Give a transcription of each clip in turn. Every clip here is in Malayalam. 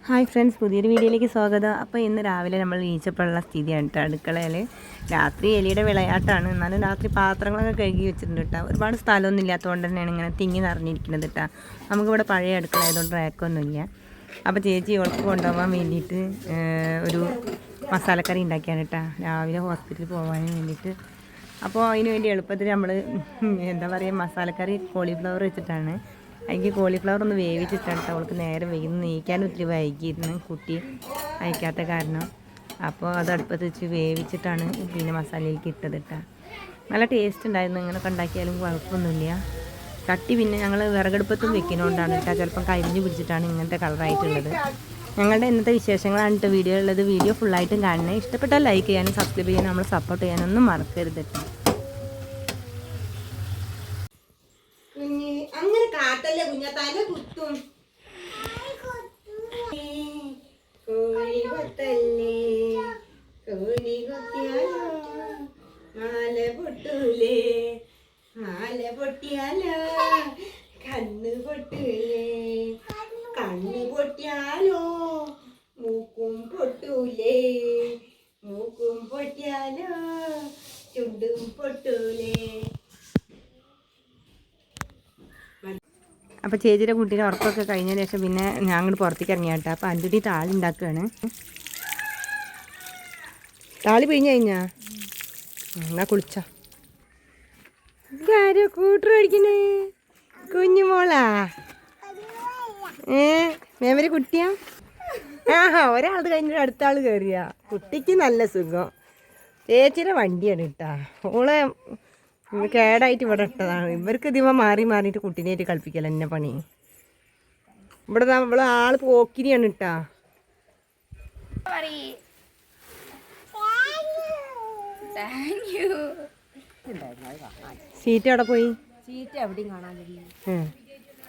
ഹായ് ഫ്രണ്ട്സ്, പുതിയൊരു വീഡിയോയിലേക്ക് സ്വാഗതം. അപ്പോൾ ഇന്ന് രാവിലെ നമ്മൾ വീഴ്ചപ്പോഴുള്ള സ്ഥിതിയാണ് കേട്ടോ. അടുക്കളയിൽ രാത്രി എലിയുടെ വിളയാട്ടാണ്. എന്നാലും രാത്രി പാത്രങ്ങളൊക്കെ കഴുകി വെച്ചിട്ടുണ്ട് കേട്ടോ. ഒരുപാട് സ്ഥലമൊന്നും ഇല്ലാത്തതുകൊണ്ട് തന്നെയാണ് ഇങ്ങനെ തിങ്ങി നിറഞ്ഞിരിക്കുന്നത് കേട്ടോ. നമുക്കിവിടെ പഴയ അടുക്കള ആയതുകൊണ്ട് റാക്കൊന്നുമില്ല. അപ്പോൾ ചേച്ചി ഇവൾക്ക് കൊണ്ടുപോകാൻ വേണ്ടിയിട്ട് ഒരു മസാലക്കറി ഉണ്ടാക്കിയാണ് കേട്ടോ, രാവിലെ ഹോസ്പിറ്റലിൽ പോകാൻ വേണ്ടിയിട്ട്. അപ്പോൾ അതിന് വേണ്ടി എളുപ്പത്തിൽ നമ്മൾ എന്താ പറയുക, മസാലക്കറി കോളിഫ്ലവർ വെച്ചിട്ടാണ്. അതിക്ക് കോളിഫ്ലവർ ഒന്ന് വേവിച്ചിട്ടാണ് കേട്ടോ. അവൾക്ക് നേരം വൈകുന്നു, നീക്കാൻ ഒത്തിരി വൈകിയിരുന്നു കുട്ടി അയക്കാത്ത കാരണം. അപ്പോൾ അത് അടുപ്പത്ത് വെച്ച് വേവിച്ചിട്ടാണ് പിന്നെ മസാലയിലേക്ക് ഇട്ടത് കേട്ടോ. നല്ല ടേസ്റ്റ് ഉണ്ടായിരുന്നു. ഇങ്ങനെയൊക്കെ ഉണ്ടാക്കിയാലും കുഴപ്പമൊന്നുമില്ല. കട്ടി പിന്നെ ഞങ്ങൾ വിറകടുപ്പത്തും വെക്കുന്നതുകൊണ്ടാണ് കേട്ടോ, ചിലപ്പം കരിഞ്ഞു പിടിച്ചിട്ടാണ് ഇങ്ങനത്തെ കളറായിട്ടുള്ളത്. ഞങ്ങളുടെ ഇന്നത്തെ വിശേഷങ്ങളാണ് കേട്ടോ വീഡിയോ ഉള്ളത്. വീഡിയോ ഫുള്ളായിട്ടും കാണണേ. ഇഷ്ടപ്പെട്ടാൽ ലൈക്ക് ചെയ്യാനും സബ്സ്ക്രൈബ് ചെയ്യാനും നമ്മൾ സപ്പോർട്ട് ചെയ്യാനൊന്നും മറക്കരുത് കേട്ടോ. അങ്ങനെ കാട്ടല്ലേ കുഞ്ഞ, തല കുത്തും. കോഴി കൊത്തല്ലേ, കോഴി കൊത്തിയാലോ മാല പൊട്ടൂലേ, മാല പൊട്ടിയാലോ കണ്ണ് പൊട്ടൂലേ, കണ്ണ് പൊട്ടിയാലോ മൂക്കും പൊട്ടൂലേ, മൂക്കും പൊട്ടിയാലോ ചുണ്ടും പൊട്ടൂലേ. അപ്പോൾ ചേച്ചിയുടെ കുട്ടീൻ്റെ ഉറക്കമൊക്കെ കഴിഞ്ഞതിന് ശേഷം പിന്നെ ഞാൻ അങ്ങോട്ട് പുറത്തേക്ക് ഇറങ്ങിയാട്ടോ. അപ്പോൾ അഞ്ചുട്ടി താളി ഉണ്ടാക്കുകയാണ്. താളി പിഴിഞ്ഞ് കഴിഞ്ഞാ എന്നാ കുളിച്ചോ. ആരോ കൂട്ടർ അടിക്കണേ, കുഞ്ഞുമോളാ. മേമര് കുട്ടിയാ? ആഹാ, ഒരാളത് കഴിഞ്ഞിട്ട് അടുത്ത ആൾ കയറിയാ. കുട്ടിക്ക് നല്ല സുഖം. ചേച്ചിയുടെ വണ്ടിയാണ് കേട്ടാ. ഓളെ കേടായിട്ട് ഇവിടെ ഇട്ടതാണ്. ഇവർക്ക് ഇതിമ മാറി മാറിയിട്ട് കുട്ടീനായിട്ട് കളിപ്പിക്കല എന്നെ പണി. ഇവിടെ ആള് പോക്കിരിയാണ് ഇട്ടാ. സീറ്റ് എവിടെ പോയി? സീറ്റ് എവിടെയും കാണാൻ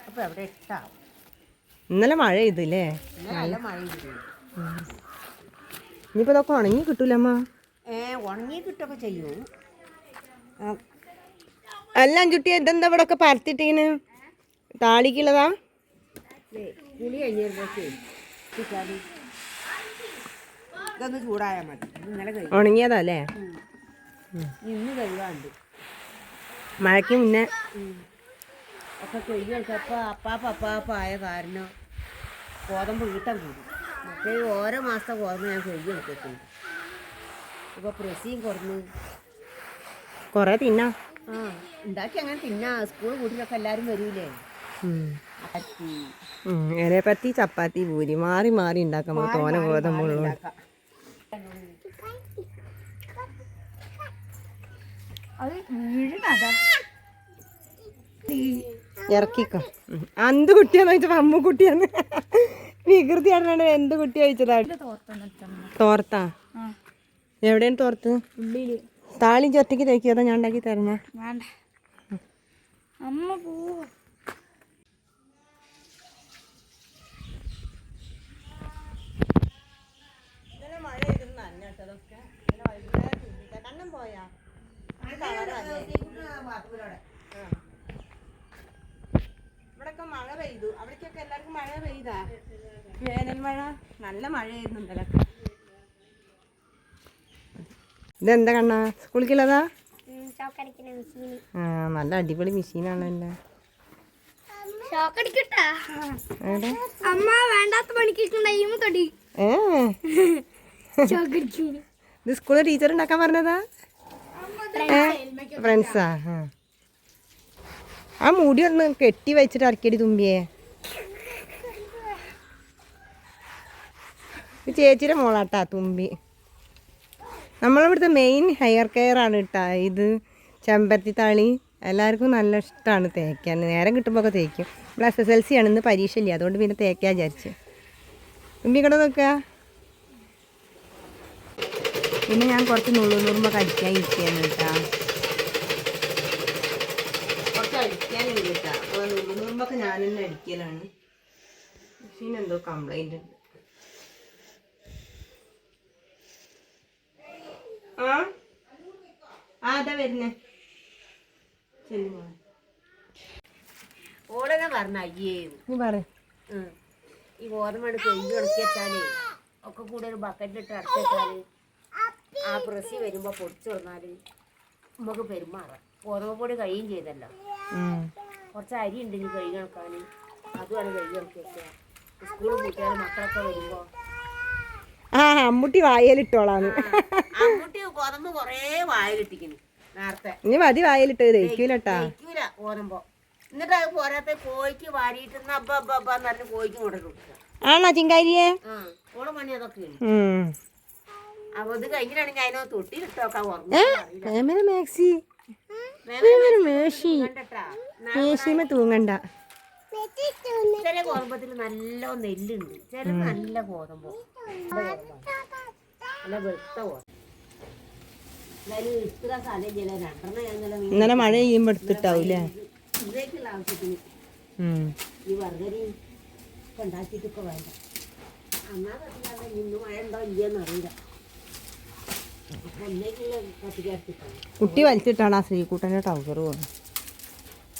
അപ്പൊ എവിടെ ഇട്ടാ. ഇന്നലെ മഴ ചെയ്തില്ലേ? നല്ല മഴ ഇനിയിപ്പോ ഇതൊക്കെ ഉണങ്ങി കിട്ടൂലമ്മ. ഉണങ്ങി കിട്ടൊക്കെ ചെയ്യൂ. അല്ല അഞ്ചുട്ടി, ഇതെന്താ ഇവിടെ ഒക്കെ പരത്തിട്ടീന്? താളിക്കുള്ളതാ? പുളി കഴിഞ്ഞൊക്കെ ഇതൊന്ന് ചൂടായാൽ മതി. ഇന്നലെ കഴിയും. ഉണങ്ങിയതാ അല്ലേ? ഇന്ന് കഴിവാണ്ട് മഴയ്ക്ക് മുന്നേ ഒക്കെ കഴിയപ്പോൾ അപ്പാപ്പായ കാരണം ഗോതമ്പ് വീട്ടാൻ കൂടും. മറ്റേ ഓരോ മാസത്തെ ഗോതമ്പ് ഞാൻ കഴിയും എടുക്കുന്നു. ഇപ്പോൾ പ്രസിയും കുറഞ്ഞ് കുറേ തിന്നാ. ഉണ്ടാക്കി അങ്ങനെ തിന്നാ. സ്കൂൾ കൂട്ടിലൊക്കെ എല്ലാവരും വരൂലേ. ഇലപ്പത്തി ചപ്പാത്തി പൂരി മാറി മാറി ഉണ്ടാക്കാം. നമുക്ക് തോനെ ഗോതമ്പുള്ളൂ. ഇറക്കിക്കോ. എന്ത് കുട്ടിയാന്ന് ചോദിച്ചപ്പോ അമ്മുക്കുട്ടിയാന്ന് വികൃതിയാണ്. എന്ത് കുട്ടിയാ ചോദിച്ചതാ? തോർത്താ? എവിടെയാണ് തോർത്ത്? താളി ചൊറ്റയ്ക്ക് തേക്കിയതാ ഞാൻ ഉണ്ടാക്കി തരുന്ന. അമ്മ പോ. ഇവിടൊക്കെ മഴ പെയ്തു. അവിടേക്കൊക്കെ എല്ലാവർക്കും മഴ പെയ്താ? വേനൽ മഴ നല്ല മഴയായിരുന്നു ഇന്നലെ. ഇതെന്താ കണ്ണാ, സ്കൂളിക്കുള്ളതാ? നല്ല അടിപൊളി മെഷീനാണല്ലേ. അമ്മ വേണ്ടാത്ത പണിക്കുണ്ടായി. ഇത് സ്കൂളിൽ ടീച്ചർ ഉണ്ടാക്കാൻ പറഞ്ഞതാ? ഫ്രണ്ട്സാ? ആ മുടി ഒന്ന് കെട്ടി വെച്ചിട്ട് ഇറക്കിയടി തുമ്പിയേ. ചേച്ചിയുടെ മോളാട്ടാ തുമ്പി. നമ്മളിവിടുത്തെ മെയിൻ ഹെയർ കെയർ ആണ് കേട്ടോ ഇത്. ചെമ്പരത്തി താളി എല്ലാവർക്കും നല്ല ഇഷ്ടമാണ് തേക്കാൻ. നേരം കിട്ടുമ്പോൾ ഒക്കെ തേക്കും. നമ്മൾ SSLC ആണ്, ഇന്ന് പരീക്ഷ ഇല്ല, അതുകൊണ്ട് പിന്നെ തേക്കാൻ വിചാരിച്ചു. തുമ്പി കട നോക്കുക. പിന്നെ ഞാൻ കുറച്ച് നുള്ളുമ്പോ അടിക്കാൻ ഇരിക്കുകയാണ് കേട്ടോ. കുറച്ച് അടിക്കാനുണ്ട് കേട്ടോ. അപ്പോൾ നുള്ളുമ്പൊക്കെ ഞാൻ തന്നെ അടിക്കലാണ്. മെഷീൻ എന്തോ കംപ്ലൈൻറ്റ് ഉണ്ട്. അതാ വരുന്നേ. ഓളെന്നാ പറഞ്ഞ അയ്യേ നീ പറ. ഈ ഗോതമ്പ് കഴുകി ഉണക്കി വെച്ചാലേ ഒക്കെ കൂടെ ഒരു ബക്കറ്റിലിട്ട് അടച്ചു വെച്ചാൽ ആ പ്രസി വരുമ്പോൾ പൊടിച്ചു കൊടുത്താൽ നമുക്ക് പെരുമാറാം. ഗോതമ്പ് പൊടി കഴിയും ചെയ്തല്ലോ. കുറച്ച് അരി ഉണ്ട് ഇനി കഴുകി ഉണക്കാൻ, അതുമാണ് കഴുകി ഉണക്കി വെക്കുക. സ്കൂളിൽ കൂട്ടിയാൽ മക്കളൊക്കെ വരുമ്പോൾ അമ്മൂട്ടി വായലിട്ടോളാന്ന്. അമ്മൂട്ടി ഗോതമ്പ് കുറേ വായിലിട്ടിക്കുന്നു നേരത്തെ. ഇനി മതി വായലിട്ടത് ദഹിക്കൂലട്ടാ. ദഹിക്കൂല ഗോതമ്പോ. എന്നിട്ട് അത് പോരാത്ത കോഴിക്ക് വാരിയിട്ട് അബ്ബന്ന് പറഞ്ഞ് കോഴിക്ക് കൊണ്ടു കൊടുക്കുക. ആണോ ചിങ്കാരിയെ? ഓളെ പണി അതൊക്കെയാണ്. അപ്പൊ ഇത് കഴിഞ്ഞിട്ടാണെങ്കിൽ അതിനോ തൊട്ടിലിട്ടോക്കാൻ മേശിമ തൂങ്ങണ്ട. ചില ഗോതമ്പത്തിൽ നല്ല നെല്ലുണ്ട്, ചില നല്ല ഗോതമ്പോ നല്ല വെളുത്ത ഗോതമ്പ്. ഇത്ര സ്ഥലം ചില രണ്ടെണ്ണം ഇന്നലെ മഴ ചെയ്യുമ്പോ എടുത്തിട്ടാവൂലേ? ഇതിലേക്കുള്ള ആവശ്യത്തിന് ഈ വർഗരി ഒക്കെ ഉണ്ടാക്കിയിട്ടൊക്കെ വേണ്ട. അന്നാ കത്തിക്കാതെ ഇന്ന് മഴ ഉണ്ടോ ഇല്ലയെന്ന് അറിയില്ല. അപ്പൊ ഒന്നേക്കുള്ള കത്തിക്കാർത്തിട്ടാണ് കുട്ടി വലിച്ചിട്ടാണ് ആ ശ്രീകുട്ടൻ്റെ ടൗസർ പോകുന്നത്.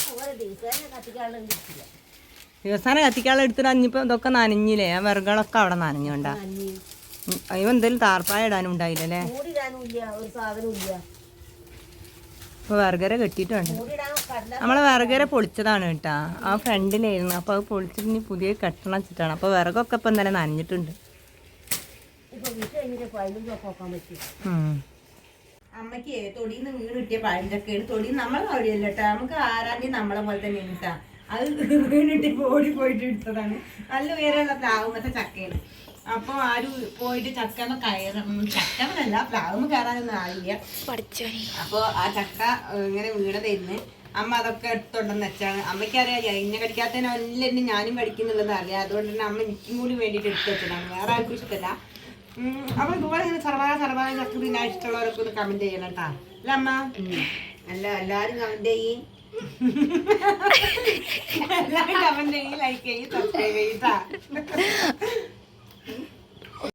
അതുപോലെ ദിവസേന കത്തിക്കാനുള്ള കിട്ടില്ല. ദിവസാനം കത്തിക്കാളെ എടുത്തിട്ട് അഞ്ഞിപ്പോ ഇതൊക്കെ നനഞ്ഞില്ലേ? ആ വിറകളൊക്കെ അവിടെ നനഞ്ഞോണ്ടാ. അയ്യോ എന്തെങ്കിലും താർപ്പായ ഇടാനും ഉണ്ടായില്ലല്ലേ? മൂടിടാനും ഇല്ല, ഒരു സാധനവും ഇല്ല. ഇപ്പൊ വിറകര കെട്ടിയിട്ടുണ്ട്. നമ്മളെ വിറകര പൊളിച്ചതാണ് കേട്ടാ. ആ ഫ്രണ്ടിലായിരുന്നു. അപ്പൊ അത് പൊളിച്ചിട്ട് ഇനി പുതിയ കെട്ടണം വെച്ചിട്ടാണ്. അപ്പൊ വിറകൊക്കെ ഇപ്പൊ ഇന്നലെ നനഞ്ഞിട്ടുണ്ട്. അമ്മക്ക് തൊടിന്ന് വീട് കിട്ടിയ പഴഞ്ചൊക്കെയാണ്. തൊടി നമ്മളെ തൊടിയല്ല കേട്ടാ. നമുക്ക് ആരാഞ്ഞ് നമ്മളെ പോലെ തന്നെ കിട്ടാ. അത് വീണിട്ട് ഓടി പോയിട്ട് എടുത്തതാണ്. നല്ല ഉയരമുള്ള പ്ലാവുമത്തെ ചക്കയാണ്. അപ്പൊ ആരും പോയിട്ട് ചക്കമ്മ ചക്കമ്മല്ല പ്ലാവുമ്മ കയറാനൊന്നും ആയില്ല. അപ്പൊ ആ ചക്ക ഇങ്ങനെ വീണതായിരുന്നു. അമ്മ അതൊക്കെ എടുത്തോണ്ടെന്ന് വെച്ചാണ്. അമ്മയ്ക്കറിയാം ഇന്നെ കടിക്കാത്തതിന് എല്ലാവരും ഞാനും കടിക്കുന്നുള്ളത് അറിയാം. അതുകൊണ്ട് തന്നെ അമ്മ എനിക്കും കൂടി വേണ്ടിയിട്ട് എടുത്തു വെച്ചതാണ്. വേറെ ആർക്കും ഇഷ്ടമല്ല. അപ്പൊ ഇതുപോലെ ഇങ്ങനെ സർവാന ചക്ക തിന്നാൻ ഇഷ്ടമുള്ളവരൊക്കെ ഒന്ന് കമന്റ് ചെയ്യണം കേട്ടാ. അല്ല അമ്മ? അല്ല എല്ലാരും കമന്റ് ചെയ്യും. എല്ലാരും കമന്റ് ചെയ്യും, ലൈക്ക് ചെയ്യും, സബ്സ്ക്രൈബ് ചെയ്യും.